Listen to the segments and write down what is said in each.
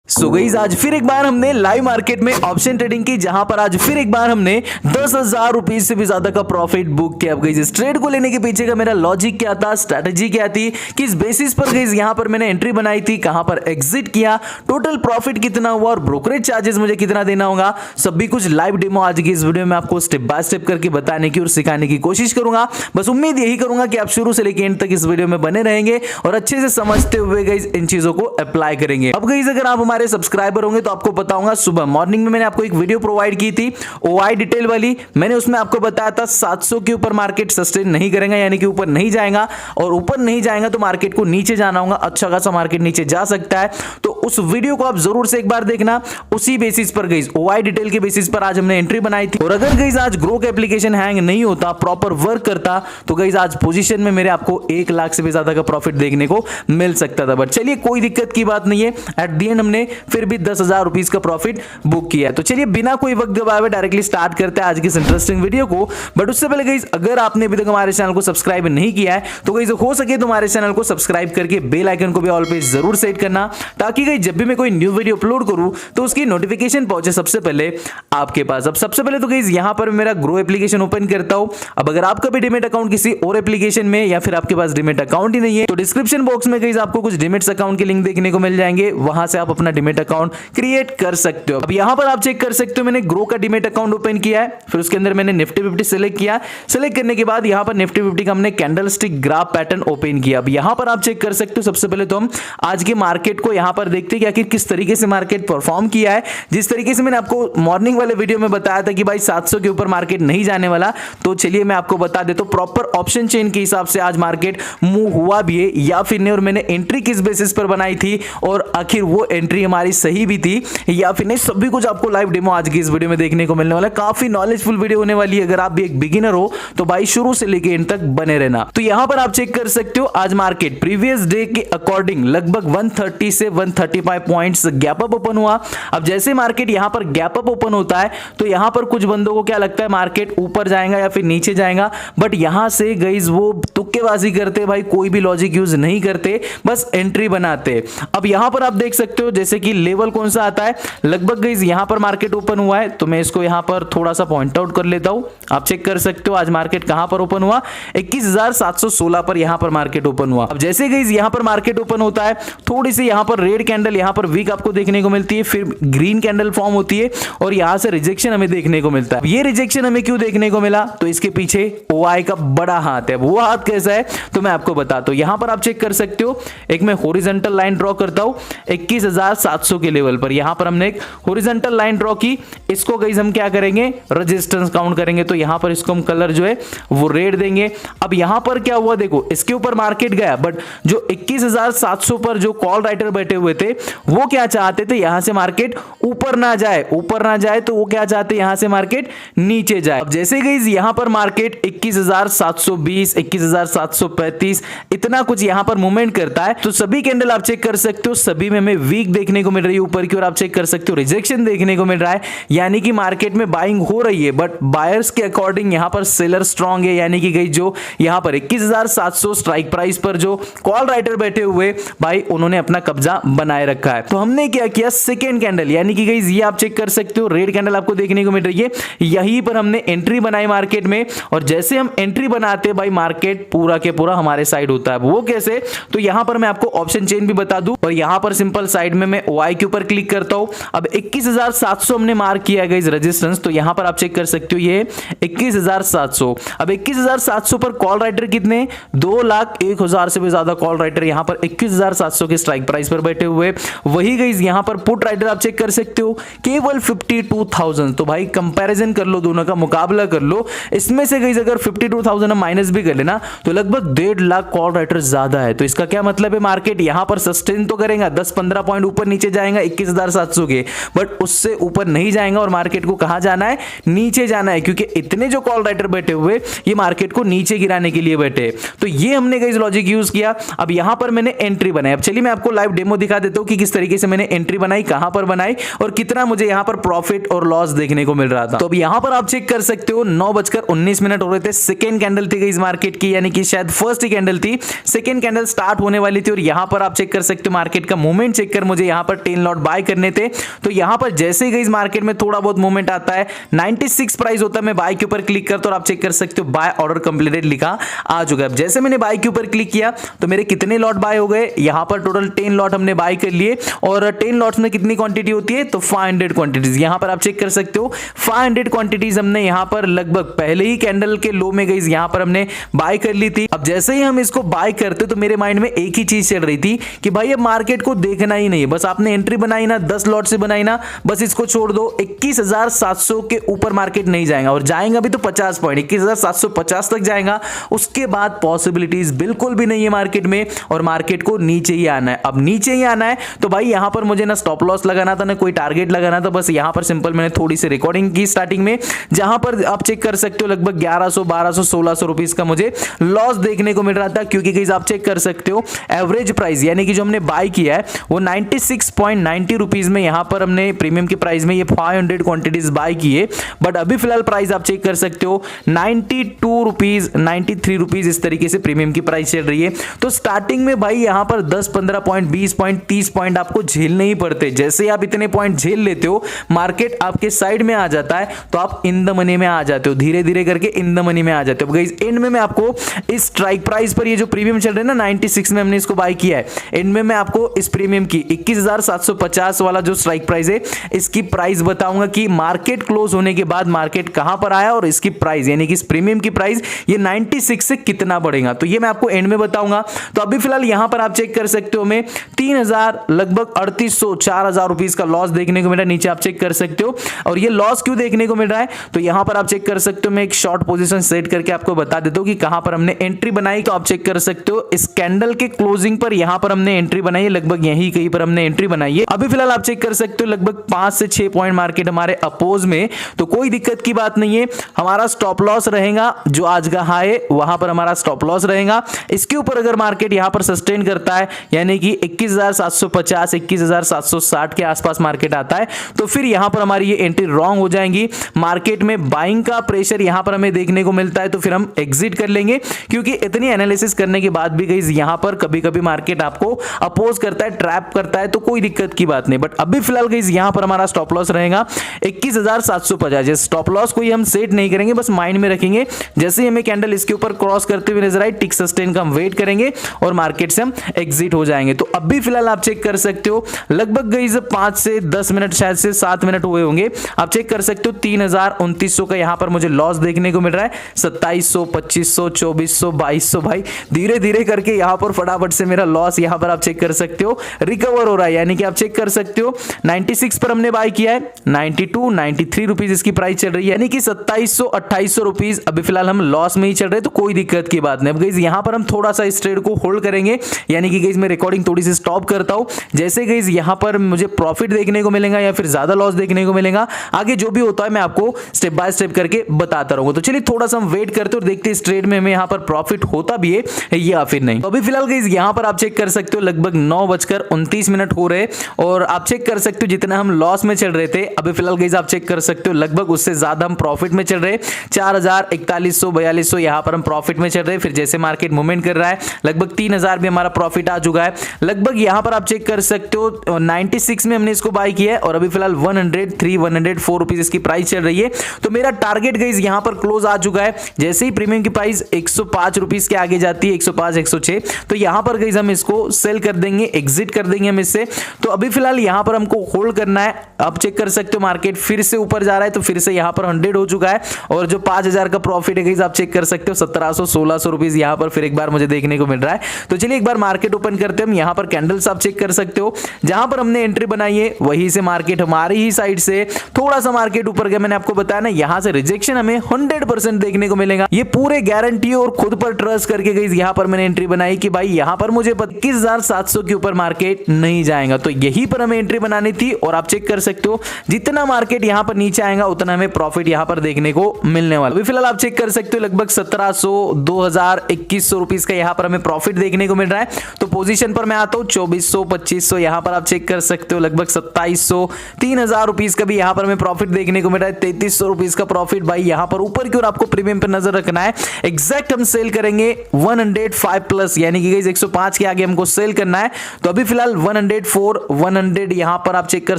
So guys आज फिर एक बार हमने लाइव मार्केट में ऑप्शन ट्रेडिंग की, जहां पर आज फिर एक बार हमने 10,000 रुपीज से भी ज्यादा का प्रॉफिट बुक किया। गाइस इस ट्रेड को लेने के पीछे का मेरा लॉजिक क्या था, स्ट्रेटजी क्या थी, किस बेसिस पर गाइस यहां पर मैंने एंट्री बनाई थी, कहां पर एग्जिट किया, टोटल प्रॉफिट कितना हुआ और ब्रोकरेज चार्जेस मुझे कितना देना होगा, सभी कुछ लाइव डेमो आज की इस वीडियो में आपको स्टेप बाय स्टेप करके बताने की और सिखाने की कोशिश करूंगा। बस उम्मीद यही करूंगा कि आप शुरू से लेकर एंड तक इस वीडियो में बने रहेंगे और अच्छे से समझते हुए गाइस इन चीजों को अप्लाई करेंगे। अब गाइस अगर आप हमारे सब्सक्राइबर होंगे तो आपको पता होगा सुबह मॉर्निंग में मैंने आपको एक वीडियो प्रोवाइड की थी ओआई डिटेल वाली। मैंने उसमें आपको बताया था 700 के ऊपर मार्केट सस्टेन नहीं करेगा, यानी कि ऊपर नहीं जाएगा, और ऊपर नहीं जाएगा तो मार्केट को नीचे जाना होगा, अच्छा खासा मार्केट नीचे जा सकता है। तो उस वीडियो को आप जरूर से एक बार देखना। उसी बेसिस पर गाइस ओआई डिटेल के बेसिस पर आज हमने एंट्री बनाई थी। और अगर गाइस आज ग्रोक एप्लीकेशन हैंग नहीं होता, प्रॉपर वर्क करता, तो गाइस आज पोजीशन में मेरे आपको 1 लाख से भी ज्यादा का प्रॉफिट देखने को मिल सकता था। बट चलिए कोई दिक्कत की बात नहीं है, एट द एंड हमने फिर भी 10,000 रुपीज का प्रॉफिट बुक किया है। तो चलिए बिना कोई वक्त गवाए हुए डायरेक्टली स्टार्ट करते हैं आज की इस इंटरेस्टिंग वीडियो को। बट उससे पहले गाइस अगर आपने अभी तक हमारे चैनल को सब्सक्राइब नहीं किया है तो गाइस हो सके तो हमारे चैनल को सब्सक्राइब करके बेल आइकन को भी ऑल पे जरूर सेट करना, ताकि गाइस जब भी मैं कोई न्यू वीडियो अपलोड करूं तो उसकी नोटिफिकेशन पहुंचे सबसे पहले आपके पास। अब सबसे पहले तो गाइस यहां पर मेरा ग्रो एप्लीकेशन ओपन करता हूं। अब अगर आपका भी डीमैट अकाउंट किसी और एप्लीकेशन में या फिर आपके पास डीमैट अकाउंट ही नहीं है तो डिस्क्रिप्शन बॉक्स में गाइस आपको कुछ डीमैट अकाउंट के लिंक देखने को मिल जाएंगे, वहां से आप अपना डीमैट अकाउंट क्रिएट कर सकते हो। अब यहां पर आप चेक कर सकते हो मैंने ग्रो का डीमैट अकाउंट ओपन किया है, फिर उसके अंदर मैंने निफ्टी 50 सेलेक्ट किया। सेलेक्ट करने के बाद यहां पर निफ्टी 50 का हमने कैंडलस्टिक ग्राफ पैटर्न ओपन किया। अब यहां पर आप चेक कर सकते हो, सबसे पहले तो हम आज के मार्केट को यहां पर देखते हैं कि आखिर किस तरीके से मार्केट परफॉर्म किया है। जिस तरीके से मैंने आपको मॉर्निंग वाले वीडियो में बताया था कि भाई 700 के ऊपर मार्केट नहीं जाने वाला, तो चलिए मैं आपको बता देता हूं प्रॉपर ऑप्शन चेन के हिसाब से आज मार्केट मूव हुआ भी है या फिर नहीं, और मैंने एंट्री किस बेसिस पर बनाई थी और आखिर वो एंट्री हमारी सही भी थी या फिर नहीं, सभी कुछ आपको लाइव डेमो आज की इस वीडियो में देखने को मिलने वाला है। काफी नॉलेजफुल वीडियो होने वाली है। अगर आप भी एक बिगिनर हो तो भाई शुरू से लेके एंड तक बने रहना। तो यहां पर आप चेक कर सकते हो आज मार्केट प्रीवियस डे के अकॉर्डिंग लगभग 130 से 135 पॉइंट्स गैप अप ओपन हुआ। अब जैसे मार्केट यहां पर गैप अप ओपन होता है तो यहां पर कुछ बंदों को क्या लगता है मार्केट ऊपर जाएगा या फिर नीचे जाएगा, बट यहां से गाइस वो तुक्केबाजी करते भाई, कोई भी लॉजिक यूज नहीं करते, बस एंट्री बनाते। अब यहां पर आप देख सकते हो जैसे कि लेवल कौन सा आता है, लगभग गाइस यहां पर मार्केट ओपन हुआ है, तो मैं इसको यहां पर थोड़ा सा पॉइंट आउट कर लेता हूं। आप चेक कर सकते हो आज मार्केट कहां पर ओपन हुआ, 21,716 पर यहां पर मार्केट ओपन हुआ। अब जैसे गाइस यहां पर मार्केट ओपन होता है, थोड़ी सी यहां पर रेड कैंडल यहां पर वीक आपको देखने को मिलती है, फिर ग्रीन कैंडल फॉर्म होती है और यहां से रिजेक्शन हमें देखने को मिलता है। ये रिजेक्शन हमें क्यों देखने को मिला, तो इसके पीछे ओआई का बड़ा हाथ है। वो हाथ कैसा है तो मैं आपको बताता हूं। यहां पर आप चेक कर सकते हो, एक मैं हॉरिजॉन्टल लाइन ड्रॉ करता हूं 21,700 के लेवल पर। यहां पर हमने एक हॉरिजॉन्टल लाइन ड्रॉ की, इसको गाइस हम क्या करेंगे रेजिस्टेंस काउंट करेंगे, तो यहां पर इसको हम कलर जो है वो रेड देंगे। अब यहां पर क्या हुआ देखो, इसके ऊपर मार्केट गया, बट जो 21,700 पर जो कॉल राइटर बैठे हुए थे वो क्या चाहते थे, यहां से मार्केट ऊपर ना जाए, ऊपर ना जाए तो वो क्या चाहते, यहां से मार्केट नीचे जाए। अब जैसे गाइस यहां पर मार्केट 21,720 21,735 इतना कुछ यहां पर मूवमेंट करता है, तो सभी कैंडल आप चेक कर सकते हो, सभी में हमें वीक देखने को मिल रही है ऊपर की, और आप चेक कर सकते हो रिजेक्शन देखने को मिल रहा है, यानी कि मार्केट में बाइंग हो रही है, बट बायर्स के अकॉर्डिंग यहां पर सेलर स्ट्रांग है, यानी कि गाइस जो यहां पर 21,700 स्ट्राइक प्राइस पर जो कॉल राइटर बैठे हुए भाई उन्होंने अपना कब्जा बनाए रखा है। तो हमने क्या किया, सेकेंड कैंडल यानी कि गाइस ये आप चेक कर सकते हो रेड कैंडल आपको देखने को मिल रही है, यहीं पर हमने एंट्री बनाई मार्केट में, और जैसे हम एंट्री बनाते हैं भाई मार्केट पूरा के पूरा हमारे साइड होता है। वो कैसे, तो यहां पर मैं आपको ऑप्शन चेन भी बता दूं, और यहां पर सिंपल साइड में मैं ओआई के ऊपर क्लिक करता हूं। अब 21,700 हमने मार्क किया गाइस रेजिस्टेंस, तो यहां पर आप चेक कर सकते हो ये 21,700। अब 21,700 पर कॉल राइटर कितने, 2,01,000 से भी ज्यादा कॉल राइटर यहां पर 21,700 के स्ट्राइक प्राइस पर बैठे हुए। वही गाइस यहां पर पुट राइटर आप चेक कर सकते हो केवल 52,000। तो भाई कंपैरिजन कर लो, दोनों का मुकाबला कर लो, इसमें से गाइस अगर 52,000 हम माइनस भी कर लेना तो लगभग 1.5 लाख कॉल राइटर ज्यादा है। तो इसका क्या मतलब है, मार्केट यहां पर सस्टेन तो करेगा, 10-15 पॉइंट ऊपर नीचे जाएगा 21,700 के, बट उससे ऊपर नहीं जाएगा और मार्केट को कहां जाना है, नीचे जाना है, क्योंकि इतने जो कॉल राइटर बैठे हुए ये मार्केट को नीचे गिराने के लिए बैठे। तो ये हमने गाइस लॉजिक यूज किया। अब यहां पर मैंने एंट्री बनाई। अब चलिए मैं आपको लाइव डेमो दिखा देता हूं कि किस तरीके से मैंने एंट्री बनाई, कहां पर बनाई और कितना मुझे यहां पर प्रॉफिट और लॉस देखने को मिल रहा था। तो अब यहां पर आप चेक कर सकते हो 9:19 हो रहे थे, सेकेंड कैंडल थी गाइस मार्केट की, यानी कि शायद फर्स्ट ही कैंडल थी, सेकेंड कैंडल स्टार्ट होने वाली थी, और यहां पर आप चेक कर सकते हो मार्केट का मूवमेंट चेक कर मुझे यहाँ पर 10 लॉट बाय करने थे। तो यहाँ पर जैसे ही गाइस मार्केट में थोड़ा बहुत मूवमेंट आता है, 96 प्राइस होता है, मैं बाय के ऊपर क्लिक करता हूं और आप चेक कर सकते हो बाय ऑर्डर कंप्लीटेड लिखा आ चुका है। जैसे मैंने बाय के ऊपर क्लिक किया तो मेरे कितने लॉट बाय हो गए, यहाँ पर टोटल 10 लॉट हमने बाय कर लिए। और 10 लॉट्स में कितनी क्वांटिटी होती है, तो 500 क्वांटिटीज। यहाँ पर आप चेक कर सकते हो 500 क्वांटिटीज हमने यहाँ पर लगभग पहले ही कैंडल के लो में गाइस यहाँ पर हमने बाय कर ली थी। अब जैसे ही हम इसको बाय करते तो मेरे माइंड में एक ही चीज चल रही थी कि भाई अब मार्केट को देखना ही नहीं है, बस आपने एंट्री बनाई ना, 10 लॉट से बनाई ना, बस इसको छोड़ दो। 21,700 के ऊपर मार्केट नहीं जाएगा, और जाएगा भी तो 50 पॉइंट, 21,750 तक जाएगा। उसके बाद पॉसिबिलिटीज बिल्कुल भी नहीं है मार्केट में, और मार्केट को नीचे ही आना है। अब नीचे ही आना है तो भाई यहां पर मुझे ना स्टॉप लॉस लगाना था, ना कोई टारगेट लगाना था, बस यहां पर सिंपल मैंने थोड़ी सी रिकॉर्डिंग की स्टार्टिंग में, जहां पर आप चेक कर सकते हो लगभग 1100, 1200, 1600 रुपीस का मुझे लॉस देखने को मिल रहा था। क्योंकि गाइस आप चेक कर सकते हो एवरेज प्राइस यानी कि जो हमने बाय किया है वो 96.90 रुपीस में, यहां पर हमने प्रीमियम की प्राइस में ये 500 क्वांटिटीज बाय किए। बट अभी फिलहाल प्राइस आप चेक कर सकते हो 92 रुपीज, 93 रुपीज इस तरीके से प्रीमियम की प्राइस चल रही है। तो स्टार्टिंग में भाई यहां पर 10, 15 पॉइंट, 20 पॉइंट, 30 पॉइंट आपको झेलने ही पड़ते। जैसे आप इतने पॉइंट झेल लेते हो, मार्केट आपके साइड में आ जाता है, तो आप इन द मनी में आ जाते हो, धीरे धीरे करके इन द मनी में आ जाते हो। गाइस एंड में मैं आपको इस स्ट्राइक प्राइस पर ये जो प्रीमियम चल रहा है ना 96 में हमने इसको बाय किया है, एंड में मैं आपको इस प्रीमियम की 21,750 वाला जो स्ट्राइक प्राइस है इसकी प्राइस बताऊंगा कि मार्केट क्लोज होने के बाद मार्केट कहां पर आया, और इसकी प्राइस यानी कि इस प्रीमियम की प्राइस ये 96 से कितना बढ़ेगा, तो ये मैं आपको एंड में बताऊंगा। तो अभी फिलहाल यहां पर आप चेक कर सकते हो हमें 3000 लगभग 3800, 4000 रुपीस का लॉस देखने को मिला। नीचे आप चेक कर सकते हो, और ये लॉस क्यों देखने को मिल रहा है, तो यहां पर आप चेक कर सकते हो, मैं एक शॉर्ट पोजीशन सेट करके आपको बता देता हूं कि कहां पर हमने एंट्री बनाई। तो आप चेक कर सकते हो इस कैंडल के क्लोजिंग पर यहां पर हमने एंट्री बनाई है, लगभग यहीं कहीं पर हमने एंट्री बनाई है। अभी फिलहाल आप चेक कर सकते हो लगभग 5 से 6 पॉइंट मार्केट हमारे अपोज में, तो कोई दिक्कत की बात नहीं है। हमारा स्टॉप लॉस रहेगा जो आज का हाई है वहां पर हमारा स्टॉप लॉस रहेगा। इसके ऊपर अगर मार्केट यहां पर सस्टेन करता है यानी कि 21,750, 21,760 के आसपास मार्केट आता है, तो फिर यहां पर हमारी ये एंट्री रॉन्ग हो जाएंगी। मार्केट में बाइंग का प्रेशर यहां पर हमें देखने को मिलता है, तो फिर हम एग्जिट कर लेंगे। क्योंकि इतनी एनालिसिस करने के बाद भी गाइस यहां पर कभी कभी मार्केट आपको अपोज करता है, ट्रैप करता है, तो कोई दिक्कत की बात नहीं। बट अभी फिलहाल गाइस यहां पर हमारा स्टॉप लॉस रहेगा 21,750। स्टॉप लॉस को हम सेट नहीं करेंगे, बस माइंड में रखेंगे। जैसे ही हमें कैंडल इसके ऊपर क्रॉस करते हुए नजर आए, टिक सस्टेन का हम वेट करेंगे और मार्केट से हम एग्जिट हो जाएंगे। तो अभी फिलहाल आप चेक कर सकते हो लगभग गाइस 5 से 10 मिनट, शायद से 7 मिनट हुए होंगे। आप चेक कर सकते हो 3000-2900 का यहां पर मुझे लॉस देखने को मिल रहा है। 2700, 2500, 2400, 2200, भाई धीरे धीरे करके यहां पर फटाफट से मेरा लॉस यहां पर आप चेक कर सकते हो रिकवर हो रहा है। यानी कि आप चेक कर सकते हो 96 पर हमने बाय किया है, 92, 93 रुपीज इसकी प्राइस चल रही है, यानी कि 2700, 2800 रुपीज अभी फिलहाल हम लॉस में ही चल रहे हैं। तो कोई दिक्कत की बात नहीं। अब गाइस यहां पर हम थोड़ा सा इस ट्रेड को होल्ड करेंगे, यानी कि गाइस मैं रिकॉर्डिंग थोड़ी सी स्टॉप करता हूं। जैसे गाइस यहां पर मुझे प्रॉफिट देखने को मिलेगा या फिर ज्यादा लॉस देखने को मिलेगा, आगे जो भी होता है मैं आपको स्टेप बाय स्टेप करके बताता रहूंगा। तो चलिए थोड़ा सा हम वेट करते और देखते इस ट्रेड में हमें यहां पर प्रॉफिट होता भी है या फिर नहीं। तो अभी फिलहाल गाइस यहां पर आप चेक कर सकते हो लगभग 9:29 हो रहे, और आप चेक कर सकते हो जितना हम लॉस में चल रहे थे अभी फिलहाल गाइस आप चेक कर सकते हो लगभग उससे ज्यादा हम प्रॉफिट में चल रहे। 4000, 4100, 4200 यहां पर हम प्रॉफिट में चल रहे। फिर जैसे मार्केट मूवमेंट कर रहा है लगभग 3000 भी हमारा प्रॉफिट आ चुका है। लगभग यहां पर आप चेक कर सकते हो 96 में हमने इसको बाय किया है, और अभी फिलहाल 103, 104 रुपीज इसकी प्राइस चल रही है। तो मेरा टारगेट गाइस यहां पर क्लोज आ चुका है। जैसे ही प्रीमियम की प्राइस 105 रुपीज के आगे जाती है, 105, 106, तो यहां पर गाइस हम इसको सेल कर देंगे, एग्जिट कर देंगे हम इससे। तो अभी फिलहाल यहां पर हमको होल्ड करना है। आप चेक कर सकते हो मार्केट फिर से ऊपर जा रहा है, तो फिर से यहां पर 100 हो चुका है, और जो 5000 का प्रॉफिट है गाइस आप चेक कर सकते हो 1700, 1600 रुपीज यहां पर फिर एक बार मुझे देखने को मिल रहा है। तो चलिए एक बार मार्केट ओपन करते हैं हम। यहां पर कैंडल्स आप चेक कर सकते हो, जहां पर हमने एंट्री बनाई है वहीं से मार्केट हमारी ही साइड से थोड़ा सा मार्केट ऊपर गया। मैंने आपको बताया ना यहां से रिजेक्शन हमें 100% देखने को मिलेगा, ये पूरे गारंटी और खुद पर ट्रस्ट करके गाइस यहां पर मैंने एंट्री बनाई कि भाई यहां पर मुझे 21,700 के ऊपर मार्केट नहीं जाएगा, तो यहीं पर हमें एंट्री बनानी थी। और आप चेक कर सकते हो जितना मार्केट यहां पर नीचे आएगा उतना हमें प्रॉफिट यहां पर देखने को मिलने वाला। अभी फिलहाल आप चेक कर सकते हो लगभग 1700, 2000, 2100 रुपीज का यहां पर हमें प्रॉफिट देखने को मिल रहा है। तो पोजीशन पर मैं आता हूं 2400, 2500, यहां पर आप चेक कर सकते हो लगभग 2700, 3000 रुपीज का भी यहां पर हमें प्रॉफिट देखने को मिल रहा है। 3300 रुपीज का प्रॉफिट भाई यहां पर ऊपर की ओर आपको प्रीमियम पर नजर रखना है। एग्जैक्ट हम सेल करेंगे 105 प्लस, यानी कि गाइस 105 के आगे हमको सेल करना है। तो अभी फिलहाल 104, 100 यहाँ पर आप चेक कर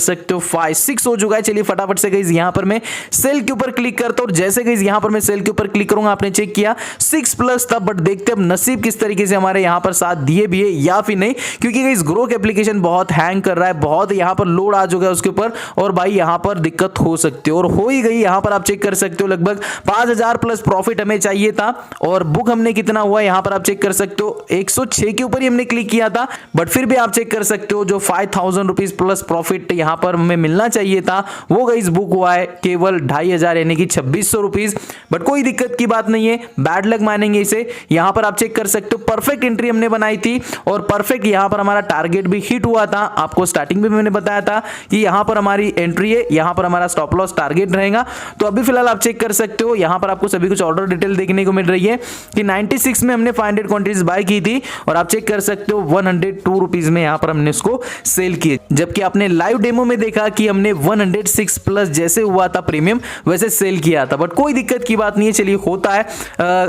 सकते हो, 5, 6 हो चुका है। चलिए फटाफट से गाइस यहाँ पर मैं सेल के ऊपर क्लिक करता हूँ और जैसे गाइस यहाँ पर मैं सेल के ऊपर क्लिक करूंगा, आपने चेक किया 6+ था, बट देखते हैं अब नसीब किस तरीके से हमारे यहाँ पर साथ दिए भी है या फिर नहीं, क्योंकि गाइस ग्रोक एप्लीकेशन बहुत हैंग कर रहा है, बहुत यहाँ पर लोड आ चुका है उसके ऊपर और भाई यहाँ पर दिक्कत हो सकती है और हो ही गई। यहाँ पर आप चेक कर सकते हो लगभग 5000 प्लस प्रॉफिट हमें चाहिए था और बुक हमने कितना हुआ यहाँ पर आप चेक कर सकते हो, 106 के ऊपर ही हमने क्लिक किया था, बट फिर भी आप चेक कर सकते हो जो 5000 रुपीज प्लस प्रॉफिट यहाँ पर हमें मिलना चाहिए था वो गाइस बुक हुआ है केवल 2500 यानी कि 2600 रुपीज। बट कोई दिक्कत की बात नहीं है, बैड लक मानेंगे इसे। यहाँ पर आप चेक कर सकते हो परफेक्ट एंट्री हमने बनाई थी और परफेक्ट यहाँ पर हमारा टारगेट भी हिट हुआ था। आपको स्टार्टिंग में मैंने बताया था कि यहाँ पर हमारी एंट्री है, यहाँ पर हमारा स्टॉप लॉस टारगेट रहेगा। तो अभी फिलहाल आप चेक कर सकते हो, यहाँ पर आपको सभी कुछ ऑर्डर डिटेल देखने को मिल रही है कि 96 में हमने 500 क्वांटिटीज बाय की थी और आप चेक कर सकते हो 102 रुपीज में यहाँ पर हमने इसको सेल किए, जबकि आपने लाइव डेमो में देखा कि हमने 106 प्लस जैसे हुआ था प्रीमियम वैसे सेल किया था। बट कोई दिक्कत की बात नहीं है, चलिए होता है,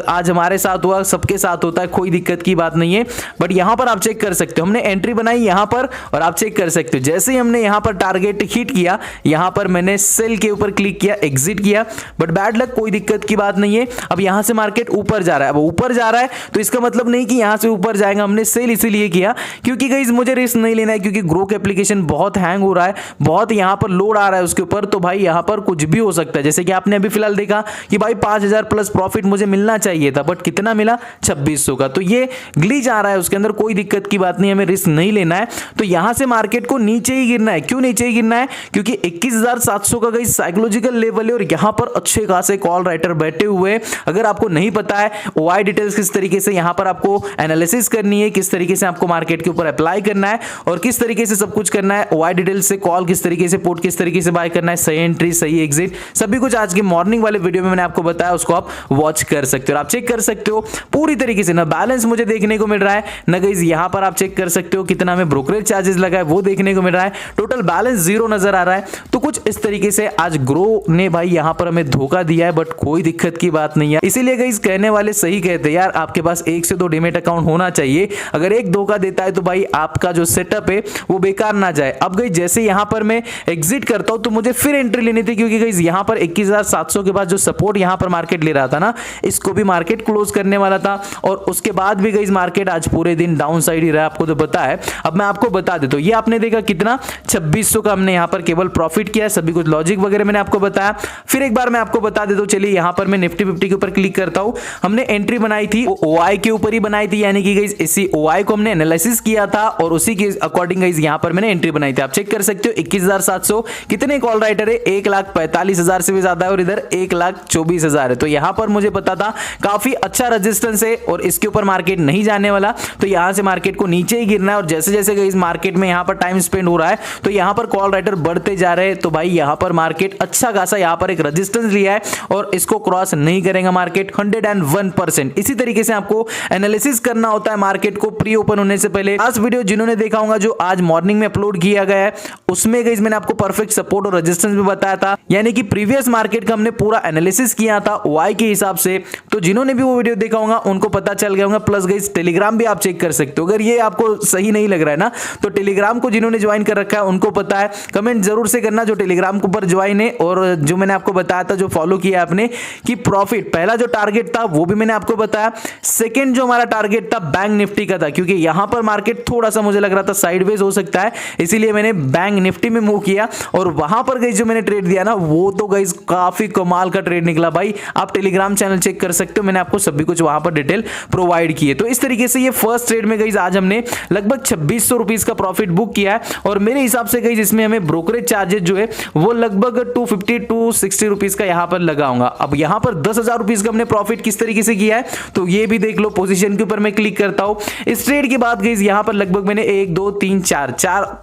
आज हमारे साथ हुआ, सबके साथ होता है, कोई दिक्कत की बात नहीं है। बट यहाँ पर आप चेक कर सकते हो हमने एंट्री बनाई यहाँ पर और आप चेक कर सकते हो जैसे ही हमने यहाँ पर टारगेट हिट किया, यहाँ पर मैंने सेल के ऊपर क्लिक किया, एग्जिट किया। बट बैड लक, कोई दिक्कत की बात नहीं है। अब यहाँ से मार्केट ऊपर जा रहा है, अब ऊपर जा रहा है तो इसका मतलब नहीं कि यहाँ से ऊपर जाएगा, हमने सेल इसीलिए किया क्योंकि गाइस मुझे रिस्क नहीं लेना है, क्योंकि ग्रोक एप्लीकेशन बहुत हैंग हो रहा है, बहुत यहाँ पर लोड आ रहा है उसके ऊपर, तो भाई यहाँ पर कुछ भी हो सकता है। जैसे कि आपने अभी फिलहाल देखा कि भाई 5000 प्लस प्रॉफिट मुझे मिलना चाहिए था, बट कितना मिला 2600 का, तो ये ग्लिच आ रहा है उसके अंदर, कोई दिक्कत की बात नहीं, हमें रिस्क नहीं लेना है। तो यहाँ से मार्केट को नीचे ही गिरना है। क्यों नीचे ही गिरना है? क्योंकि 21700 का गाइस साइकोलॉजिकल लेवल है और यहाँ पर अच्छे खासे कॉल राइटर बैठे हुए। अगर आपको नहीं पता है ओआई डिटेल्स किस तरीके से यहाँ पर आपको एनालिसिस करनी है, किस तरीके से आपको मार्केट के ऊपर अप्लाई करना है और किस तरीके से सब कुछ करना है, ओआई डिटेल्स से कॉल किस तरीके से, पुट किस तरीके से बाय करना है, सही एंट्री सही एग्जिट, सभी कुछ आज के मॉर्निंग वाले वीडियो में मैंने आपको बताया, उसको आप वॉच कर सकते हो और आप चेक कर सकते हो पूरी तरीके से। ना बैलेंस मुझे देखने को मिल रहा है, ना गाइस यहाँ पर आप चेक कर सकते हो कितना हमें ब्रोकरेज चार्जेस लगा है वो देखने को मिल रहा है, टोटल बैलेंस 0 नजर आ रहा है। तो कुछ इस तरीके से आज ग्रो ने भाई यहाँ पर हमें धोखा दिया है, बट कोई दिक्कत की बात नहीं है। इसीलिए गाइस कहने वाले सही कहते हैं यार, आपके पास 1 से 2 डीमेट अकाउंट होना चाहिए। अगर एक धोखा देता है तो भाई आपका जो सेटअप है वो बेकार ना जाए। अब गाइस जैसे यहाँ पर मैं एग्जिट करता हूं तो मुझे फिर एंट्री लेनी थी, क्योंकि गाइस यहाँ पर 21700 के बाद जो सपोर्ट यहाँ पर मार्केट ले रहा था ना, इसको भी मार्केट क्लोज करने वाला था और उसके बाद भी गाइस मार्केट आज पूरे दिन डाउन साइड ही रहा, आपको तो पता है। अब मैं आपको बता देता हूं, ये आपने देखा कितना 2600 का हमने यहाँ पर केवल प्रॉफिट किया, सभी कुछ लॉजिक वगैरह मैंने आपको बताया। फिर एक बार मैं आपको बता देता हूं, चलिए यहाँ पर मैं निफ्टी 50 के ऊपर क्लिक करता हूं। हमने एंट्री बनाई थी ओआई के ऊपर ही बनाई थी, यानी कि गाइस इसी ओआई को हमने एनालिसिस किया था और उसी के अकॉर्डिंग गाइस यहाँ पर मैंने एंट्री बनाई थी। आप चेक कर सकते हो 21700, कितने कॉल राइटर है, 1,45,000 से भी ज्यादा है और इधर 1,24,000 है। तो यहाँ पर मुझे पता था काफी अच्छा रेजिस्टेंस है और इसके ऊपर मार्केट नहीं जाने वाला, तो यहाँ से मार्केट को नीचे ही गिरना है। और जैसे जैसे गाइस मार्केट में यहाँ पर टाइम स्पेंड हो रहा है तो यहाँ पर कॉल राइटर बढ़ते जा रहे हैं। तो भाई यहाँ पर मार्केट अच्छा खासा यहाँ पर एक रेजिस्टेंस लिया है और इसको क्रॉस नहीं करेगा मार्केट 101%। इसी तरीके से आपको एनालिसिस करना होता है मार्केट को प्री ओपन होने से पहले। लास्ट वीडियो जिन्होंने देखा होगा जो आज मॉर्निंग में अपलोड किया गया है, उसमें गाइस मैंने आपको परफेक्ट सपोर्ट और रेजिस्टेंस भी बताया था, यानी कि प्रीवियस मार्केट का हमने पूरा एनालिसिस किया था वाई के हिसाब से। तो जिन्होंने भी वो वीडियो देखा होगा उनको पता चल गया होगा। प्लस गाइस टेलीग्राम भी आप चेक कर सकते हो, अगर ये आपको सही नहीं लग रहा है ना तो टेलीग्राम को जिन्होंने ज्वाइन कर रखा है उनको पता है, कमेंट जरूर से करना जो टेलीग्राम के ऊपर ज्वाइन है। और जो मैंने आपको बताया था, जो फॉलो किया आपने, कि प्रॉफिट पहला जो टारगेट था वो भी मैंने आपको बताया, सेकंड जो हमारा टारगेट था बैंक निफ्टी का था, क्योंकि यहां पर मार्केट थोड़ा सा मुझे लग रहा था साइडवेज हो सकता है, इसीलिए मैंने बैंक निफ्टी में मूव किया और वहां पर गाइस जो मैंने ट्रेड दिया ना वो तो गाइस काफी कमाल का ट्रेड निकला भाई। आप टेलीग्राम चैनल चेक कर सकते हो, मैंने आपको सभी कुछ वहां पर डिटेल प्रोवाइड की है। तो इस तरीके से ये फर्स्ट ट्रेड में गाइस आज हमने लगभग 2600 रुपीस का प्रॉफिट बुक किया है और मेरे हिसाब से गाइस इसमें हमें ब्रोकरेज चार्जेस जो है वो लगभग 250 टू 60 रुपीस का यहां पर लगाऊंगा। अब यहां पर 10,000 रुपीस का हमने प्रॉफिट किस तरीके से किया है तो ये भी देख लो। पोजीशन के ऊपर मैं क्लिक करता हूं, इस ट्रेड के बाद गाइस यहां पर लगभग मैंने 1 2 3 4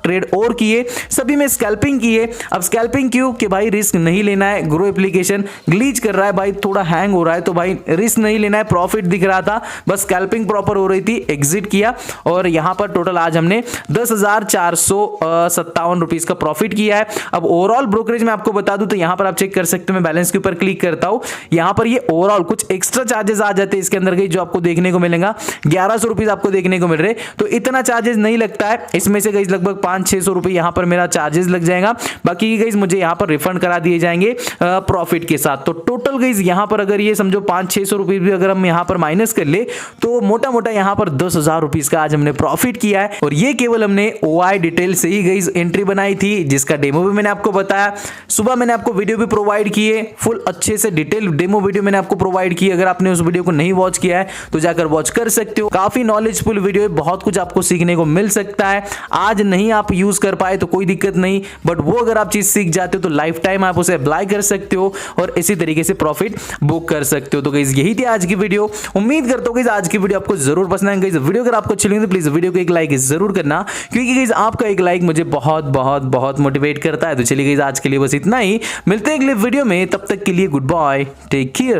ट्रेड और किए, सभी में स्कैल्पिंग किए। अब स्कैल्पिंग क्यों? कि भाई रिस्क नहीं लेना है, ग्रो एप्लीकेशन ग्लिच कर रहा है भाई, थोड़ा हैंग हो रहा है, तो भाई रिस्क नहीं लेना है। प्रॉफिट दिख रहा था, बस स्कैल्पिंग प्रॉपर हो रही थी, एग्जिट किया और यहां पर टोटल आज हमने 10,457 रुपीस का प्रॉफिट किया है। अब ओवरऑल ब्रोकरेज में आपको बता दूं तो यहां पर आप चेक कर सकते हो, मैं बैलेंस के ऊपर क्लिक करता हूं, यहां पर ये ओवरऑल कुछ एक्स्ट्रा चार्जेस आ जाते हैं इसके अंदर, जो आपको देखने को मिलेगा 1100 रुपीस आपको देखने को मिल रहे, तो इतना चार्जेस नहीं लगता है। इसमें से गाइज लगभग 500-600 रुपए यहाँ पर मेरा चार्जेस लग जाएगा, बाकी गाइज मुझे यहाँ पर रिफंड करा दिए जाएंगे प्रॉफिट के साथ। तो टोटल गाइज यहाँ पर अगर ये समझो 500-600 रुपए भी अगर हम यहाँ पर माइनस कर ले तो मोटा मोटा यहाँ पर 10,000 रुपीज का आज हमने प्रॉफिट किया है। और ये केवल हमने OI डिटेल से ही गाइज एंट्री बनाई थी, जिसका डेमो भी मैंने आपको बताया। सुबह मैंने आपको वीडियो भी प्रोवाइड किए, फुल अच्छे से डिटेल डेमो वीडियो मैंने आपको प्रोवाइड की। अगर आपने उस वीडियो को नहीं वॉच किया है तो जाकर वॉच कर सकते हो। काफी नॉलेजफुल वीडियो है, बहुत कुछ आपको सीखने को मिल सकता है। आज नहीं आप यूज कर पाए तो कोई दिक्कत नहीं, बट वो अगर आप चीज सीख जाते हो तो लाइफ टाइम आप उसे अप्लाई कर सकते हो और इसी तरीके से प्रॉफिट बुक कर सकते हो। तो गाइस यही थी आज की वीडियो। उम्मीद करता हूं गाइस आज की वीडियो आपको जरूर पसंद आएगी। गाइस वीडियो अगर आपको अच्छी लगी तो प्लीज वीडियो को एक लाइक जरूर करना, क्योंकि गाइस आपका एक लाइक मुझे बहुत बहुत बहुत मोटिवेट करता है। तो चलिए गाइस आज के लिए बस इतना ही, मिलते हैं अगले वीडियो में, तब तक के लिए गुड बाय, टेक केयर।